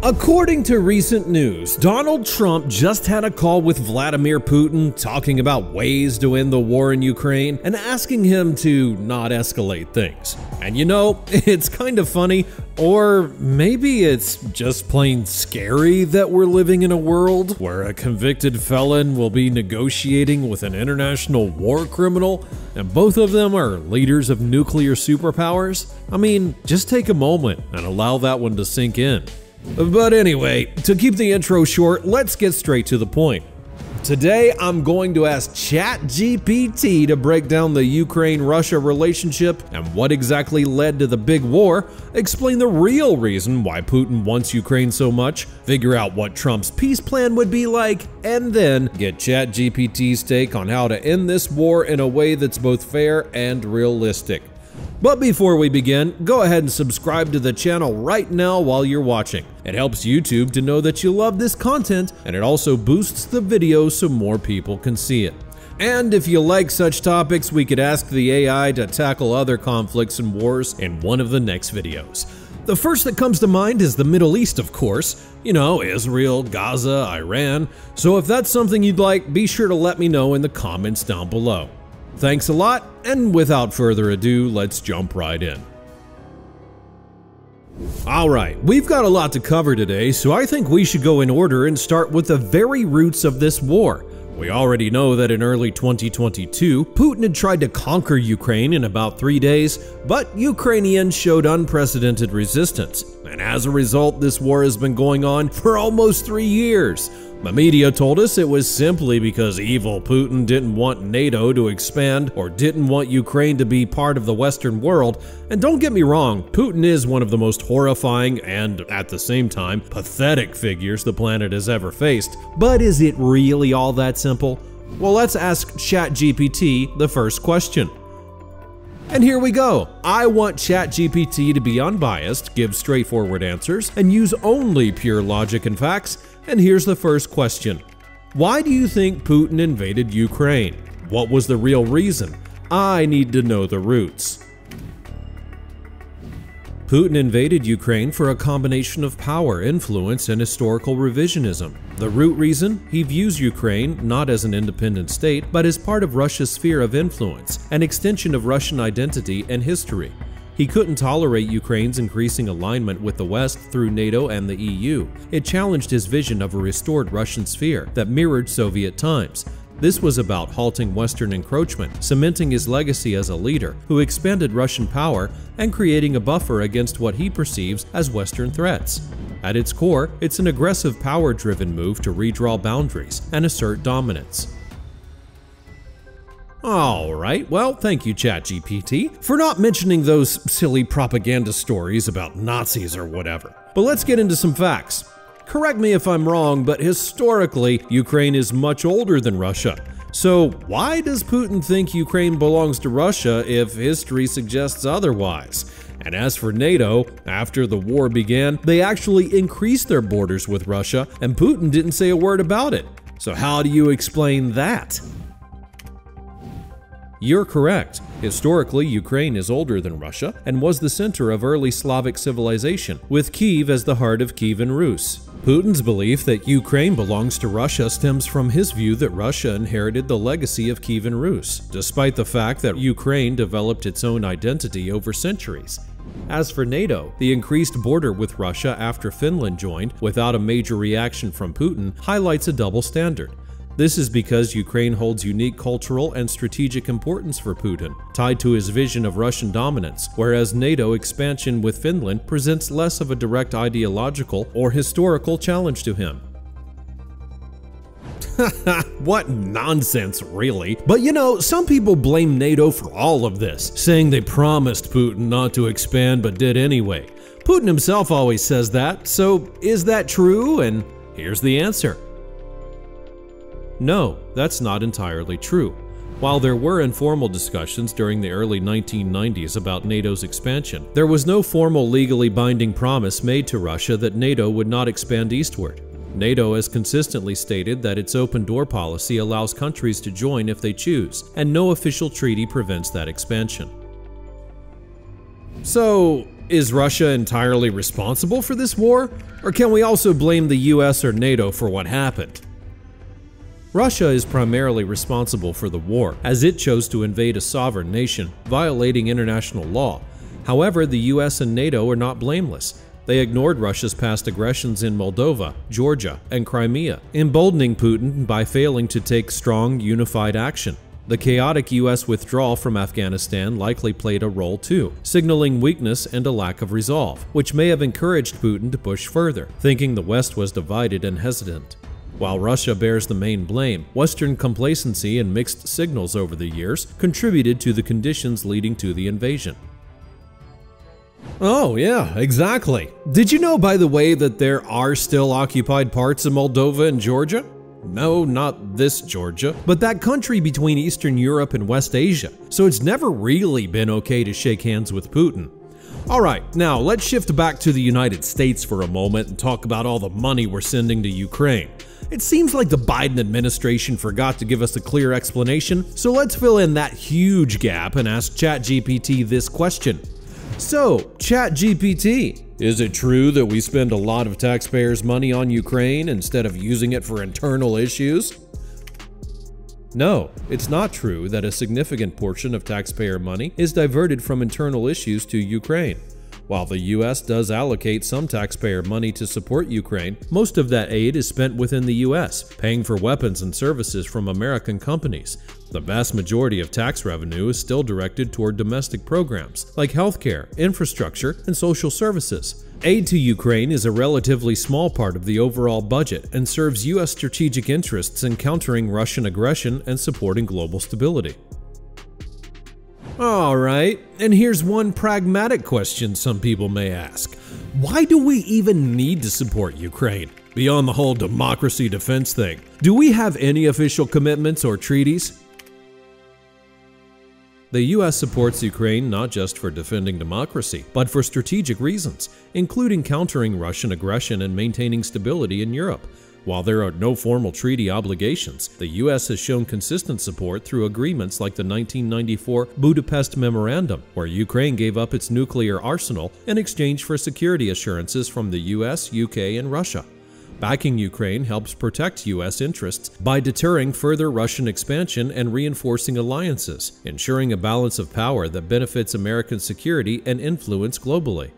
According to recent news, Donald Trump just had a call with Vladimir Putin talking about ways to end the war in Ukraine and asking him to not escalate things. And you know, it's kind of funny, or maybe it's just plain scary that we're living in a world where a convicted felon will be negotiating with an international war criminal, and both of them are leaders of nuclear superpowers. I mean, just take a moment and allow that one to sink in. But anyway, to keep the intro short, let's get straight to the point. Today, I'm going to ask ChatGPT to break down the Ukraine-Russia relationship and what exactly led to the big war, explain the real reason why Putin wants Ukraine so much, figure out what Trump's peace plan would be like, and then get ChatGPT's take on how to end this war in a way that's both fair and realistic. But before we begin, go ahead and subscribe to the channel right now while you're watching. It helps YouTube to know that you love this content, and it also boosts the video so more people can see it. And if you like such topics, we could ask the AI to tackle other conflicts and wars in one of the next videos. The first that comes to mind is the Middle East, of course. You know, Israel, Gaza, Iran. So if that's something you'd like, be sure to let me know in the comments down below. Thanks a lot, and without further ado, let's jump right in. Alright, we've got a lot to cover today, so I think we should go in order and start with the very roots of this war. We already know that in early 2022, Putin had tried to conquer Ukraine in about 3 days, but Ukrainians showed unprecedented resistance, and as a result, this war has been going on for almost 3 years. The media told us it was simply because evil Putin didn't want NATO to expand or didn't want Ukraine to be part of the Western world. And don't get me wrong, Putin is one of the most horrifying and, at the same time, pathetic figures the planet has ever faced. But is it really all that simple? Well, let's ask ChatGPT the first question. And here we go. I want ChatGPT to be unbiased, give straightforward answers, and use only pure logic and facts. And here's the first question. Why do you think Putin invaded Ukraine? What was the real reason? I need to know the roots. Putin invaded Ukraine for a combination of power, influence, and historical revisionism. The root reason? He views Ukraine not as an independent state, but as part of Russia's sphere of influence, an extension of Russian identity and history. He couldn't tolerate Ukraine's increasing alignment with the West through NATO and the EU. It challenged his vision of a restored Russian sphere that mirrored Soviet times. This was about halting Western encroachment, cementing his legacy as a leader who expanded Russian power, and creating a buffer against what he perceives as Western threats. At its core, it's an aggressive power-driven move to redraw boundaries and assert dominance. Alright, well, thank you ChatGPT for not mentioning those silly propaganda stories about Nazis or whatever. But let's get into some facts. Correct me if I'm wrong, but historically, Ukraine is much older than Russia. So why does Putin think Ukraine belongs to Russia if history suggests otherwise? And as for NATO, after the war began, they actually increased their borders with Russia, and Putin didn't say a word about it. So how do you explain that? You're correct. Historically, Ukraine is older than Russia and was the center of early Slavic civilization, with Kiev as the heart of Kievan Rus. Putin's belief that Ukraine belongs to Russia stems from his view that Russia inherited the legacy of Kievan Rus, despite the fact that Ukraine developed its own identity over centuries. As for NATO, the increased border with Russia after Finland joined, without a major reaction from Putin, highlights a double standard. This is because Ukraine holds unique cultural and strategic importance for Putin, tied to his vision of Russian dominance, whereas NATO expansion with Finland presents less of a direct ideological or historical challenge to him. What nonsense, really. But you know, some people blame NATO for all of this, saying they promised Putin not to expand but did anyway. Putin himself always says that, so is that true? And here's the answer. No, that's not entirely true. While there were informal discussions during the early 1990s about NATO's expansion, there was no formal legally binding promise made to Russia that NATO would not expand eastward. NATO has consistently stated that its open-door policy allows countries to join if they choose, and no official treaty prevents that expansion. So, Is Russia entirely responsible for this war? Or can we also blame the US or NATO for what happened? Russia is primarily responsible for the war, as it chose to invade a sovereign nation, violating international law. However, the US and NATO are not blameless. They ignored Russia's past aggressions in Moldova, Georgia, and Crimea, emboldening Putin by failing to take strong, unified action. The chaotic US withdrawal from Afghanistan likely played a role too, signaling weakness and a lack of resolve, which may have encouraged Putin to push further, thinking the West was divided and hesitant. While Russia bears the main blame, Western complacency and mixed signals over the years contributed to the conditions leading to the invasion. Oh yeah, exactly. Did you know, by the way, that there are still occupied parts of Moldova and Georgia? No, not this Georgia, but that country between Eastern Europe and West Asia, so it's never really been okay to shake hands with Putin. Alright, now let's shift back to the United States for a moment and talk about all the money we're sending to Ukraine. It seems like the Biden administration forgot to give us a clear explanation, so let's fill in that huge gap and ask ChatGPT this question. So, ChatGPT, is it true that we spend a lot of taxpayers' money on Ukraine instead of using it for internal issues? No, it's not true that a significant portion of taxpayer money is diverted from internal issues to Ukraine. While the US does allocate some taxpayer money to support Ukraine, most of that aid is spent within the US, paying for weapons and services from American companies. The vast majority of tax revenue is still directed toward domestic programs like healthcare, infrastructure, and social services. Aid to Ukraine is a relatively small part of the overall budget and serves US strategic interests in countering Russian aggression and supporting global stability. Alright, and here's one pragmatic question some people may ask. Why do we even need to support Ukraine? Beyond the whole democracy defense thing, do we have any official commitments or treaties? The US supports Ukraine not just for defending democracy, but for strategic reasons, including countering Russian aggression and maintaining stability in Europe. While there are no formal treaty obligations, the US has shown consistent support through agreements like the 1994 Budapest Memorandum, where Ukraine gave up its nuclear arsenal in exchange for security assurances from the US, UK, and Russia. Backing Ukraine helps protect US interests by deterring further Russian expansion and reinforcing alliances, ensuring a balance of power that benefits American security and influence globally.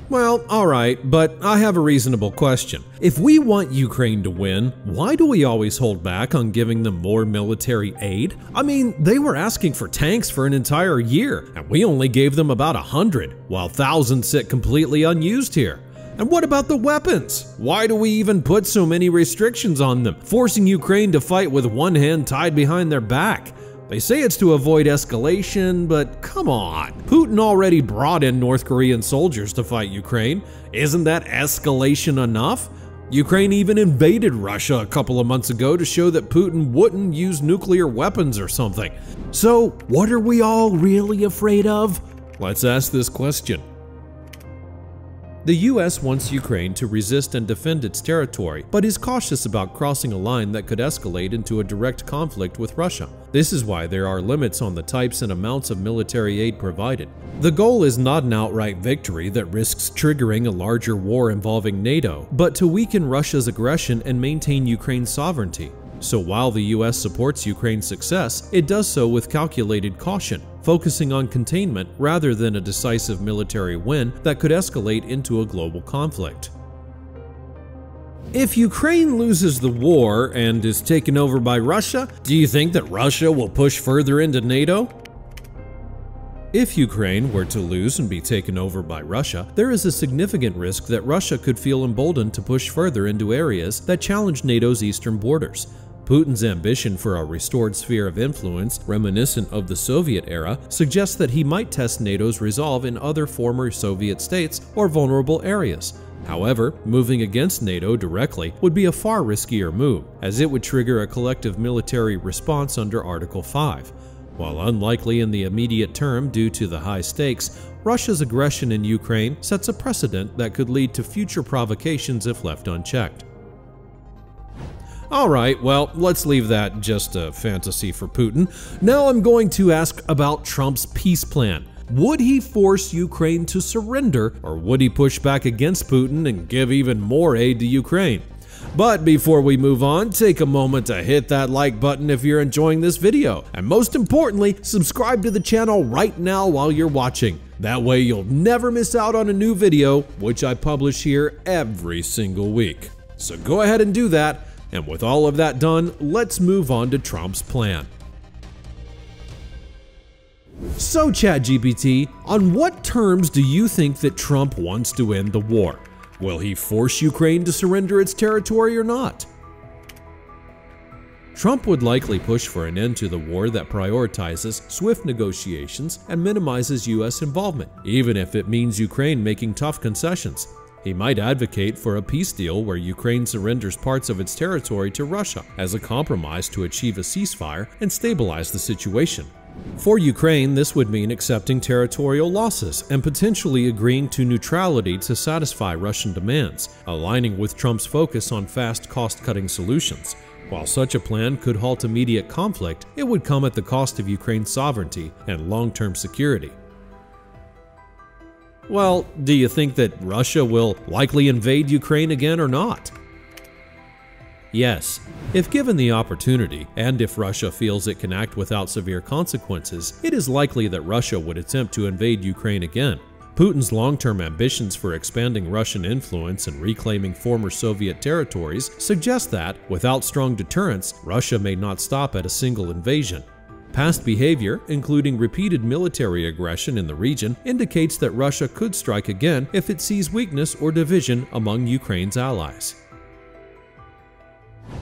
Well, alright, but I have a reasonable question. If we want Ukraine to win, why do we always hold back on giving them more military aid? I mean, they were asking for tanks for an entire year, and we only gave them about 100, while thousands sit completely unused here. And what about the weapons? Why do we even put so many restrictions on them, forcing Ukraine to fight with one hand tied behind their back? They say it's to avoid escalation, but come on. Putin already brought in North Korean soldiers to fight Ukraine. Isn't that escalation enough? Ukraine even invaded Russia a couple of months ago to show that Putin wouldn't use nuclear weapons or something. So, what are we all really afraid of? Let's ask this question. The US wants Ukraine to resist and defend its territory, but is cautious about crossing a line that could escalate into a direct conflict with Russia. This is why there are limits on the types and amounts of military aid provided. The goal is not an outright victory that risks triggering a larger war involving NATO, but to weaken Russia's aggression and maintain Ukraine's sovereignty. So while the US supports Ukraine's success, it does so with calculated caution, focusing on containment rather than a decisive military win that could escalate into a global conflict. If Ukraine loses the war and is taken over by Russia, do you think that Russia will push further into NATO? If Ukraine were to lose and be taken over by Russia, there is a significant risk that Russia could feel emboldened to push further into areas that challenge NATO's eastern borders. Putin's ambition for a restored sphere of influence, reminiscent of the Soviet era, suggests that he might test NATO's resolve in other former Soviet states or vulnerable areas. However, moving against NATO directly would be a far riskier move, as it would trigger a collective military response under Article 5. While unlikely in the immediate term due to the high stakes, Russia's aggression in Ukraine sets a precedent that could lead to future provocations if left unchecked. Alright, well, let's leave that just a fantasy for Putin. Now I'm going to ask about Trump's peace plan. Would he force Ukraine to surrender, or would he push back against Putin and give even more aid to Ukraine? But before we move on, take a moment to hit that like button if you're enjoying this video, and most importantly, subscribe to the channel right now while you're watching. That way you'll never miss out on a new video, which I publish here every single week. So go ahead and do that, and with all of that done, let's move on to Trump's plan. So ChatGPT, on what terms do you think that Trump wants to end the war? Will he force Ukraine to surrender its territory or not? Trump would likely push for an end to the war that prioritizes swift negotiations and minimizes U.S. involvement, even if it means Ukraine making tough concessions. He might advocate for a peace deal where Ukraine surrenders parts of its territory to Russia as a compromise to achieve a ceasefire and stabilize the situation. For Ukraine, this would mean accepting territorial losses and potentially agreeing to neutrality to satisfy Russian demands, aligning with Trump's focus on fast cost-cutting solutions. While such a plan could halt immediate conflict, it would come at the cost of Ukraine's sovereignty and long-term security. Well, do you think that Russia will likely invade Ukraine again or not? Yes, if given the opportunity, and if Russia feels it can act without severe consequences, it is likely that Russia would attempt to invade Ukraine again. Putin's long-term ambitions for expanding Russian influence and reclaiming former Soviet territories suggest that, without strong deterrence, Russia may not stop at a single invasion. Past behavior, including repeated military aggression in the region, indicates that Russia could strike again if it sees weakness or division among Ukraine's allies.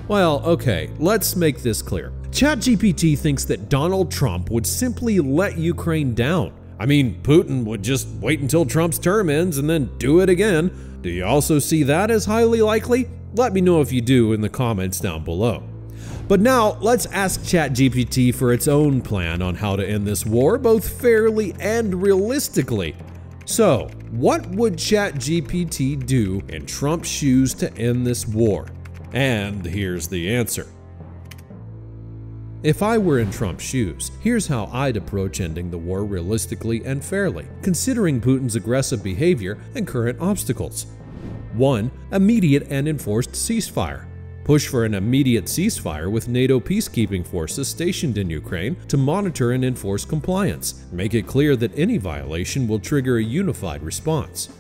Well, okay, let's make this clear. ChatGPT thinks that Donald Trump would simply let Ukraine down. I mean, Putin would just wait until Trump's term ends and then do it again. Do you also see that as highly likely? Let me know if you do in the comments down below. But now, let's ask ChatGPT for its own plan on how to end this war, both fairly and realistically. So, what would ChatGPT do in Trump's shoes to end this war? And here's the answer. If I were in Trump's shoes, here's how I'd approach ending the war realistically and fairly, considering Putin's aggressive behavior and current obstacles. 1. Immediate and enforced ceasefire. Push for an immediate ceasefire with NATO peacekeeping forces stationed in Ukraine to monitor and enforce compliance. Make it clear that any violation will trigger a unified response.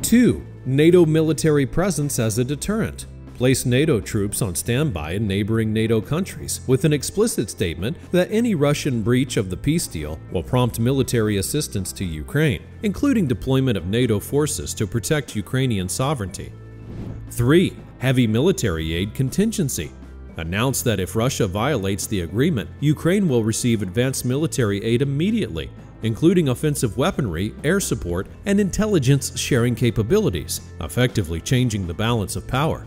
2. NATO military presence as a deterrent. Place NATO troops on standby in neighboring NATO countries, with an explicit statement that any Russian breach of the peace deal will prompt military assistance to Ukraine, including deployment of NATO forces to protect Ukrainian sovereignty. 3. Heavy military aid contingency. Announce that if Russia violates the agreement, Ukraine will receive advanced military aid immediately, including offensive weaponry, air support, and intelligence sharing capabilities, effectively changing the balance of power.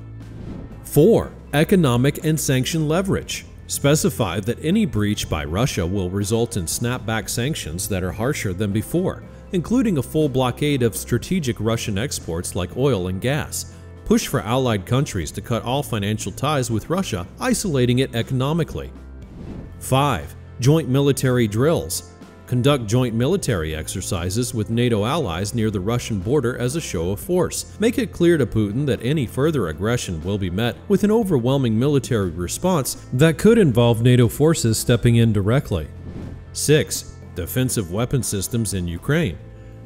4. Economic and sanction leverage. Specify that any breach by Russia will result in snapback sanctions that are harsher than before, including a full blockade of strategic Russian exports like oil and gas. Push for allied countries to cut all financial ties with Russia, isolating it economically. 5. Joint military drills. Conduct joint military exercises with NATO allies near the Russian border as a show of force. Make it clear to Putin that any further aggression will be met with an overwhelming military response that could involve NATO forces stepping in directly. 6. Defensive weapon systems in Ukraine.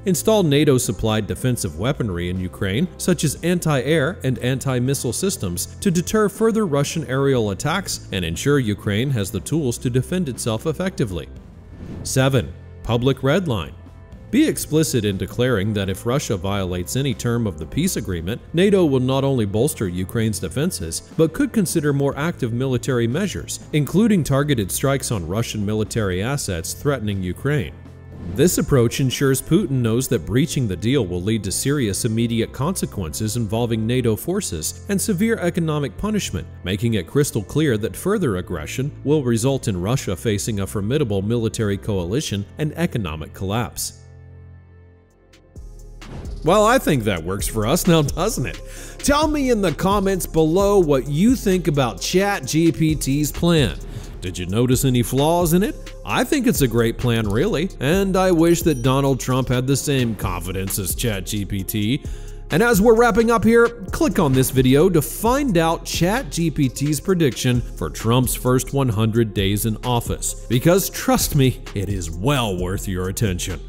Install NATO-supplied defensive weaponry in Ukraine, such as anti-air and anti-missile systems, to deter further Russian aerial attacks and ensure Ukraine has the tools to defend itself effectively. 7. Public red line. Be explicit in declaring that if Russia violates any term of the peace agreement, NATO will not only bolster Ukraine's defenses, but could consider more active military measures, including targeted strikes on Russian military assets threatening Ukraine. This approach ensures Putin knows that breaching the deal will lead to serious immediate consequences involving NATO forces and severe economic punishment, making it crystal clear that further aggression will result in Russia facing a formidable military coalition and economic collapse. Well, I think that works for us now, doesn't it? Tell me in the comments below what you think about ChatGPT's plan. Did you notice any flaws in it? I think it's a great plan, really, and I wish that Donald Trump had the same confidence as ChatGPT. And as we're wrapping up here, click on this video to find out ChatGPT's prediction for Trump's first 100 days in office, because trust me, it is well worth your attention.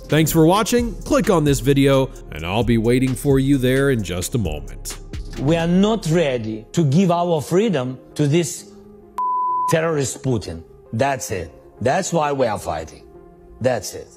Thanks for watching, click on this video, and I'll be waiting for you there in just a moment. We are not ready to give our freedom to this terrorist Putin. That's it. That's why we are fighting. That's it.